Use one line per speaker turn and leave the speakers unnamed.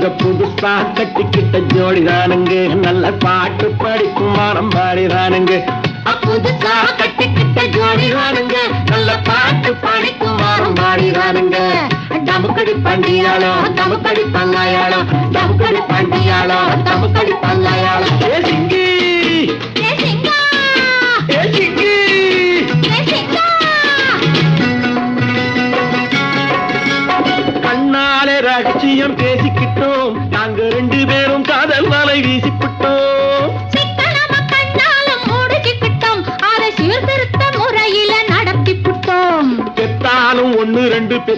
நாங்க புதுசா கட்டிக்கிட்ட ஜோடிதானுங்க, நல்ல பாட்டு படிக்கும் மனம் பாடிதானுங்க. புதுசா கட்டிக்கிட்ட ஜோடிதானுங்க, நல்ல பாட்டு படிக்கும் மனம் பாடிதானுங்க. டமுக்கடி பண்டியாளோ டமுக்கடி பங்காயாளோ, டமுக்கடி பண்டியாளோ டமுக்கடி பங்காயாளோ. ஏ சிங்கி ஏ சிங்கா ஏ சிங்கி ஏ சிங்கா. கண்ணாலே ரகசியம் பேசிக்கிட்டோம், நாங்க 2 பேரும் காதல் வலை வீசிக்கிட்டோம்.
சிக்கனமா கண்ணாலும் மூடிக்கிட்டோம், அதை சீர்திருத்த முறையில நடத்திக்கிட்டோம்.
பெத்தாலும் 1 2 பெத்து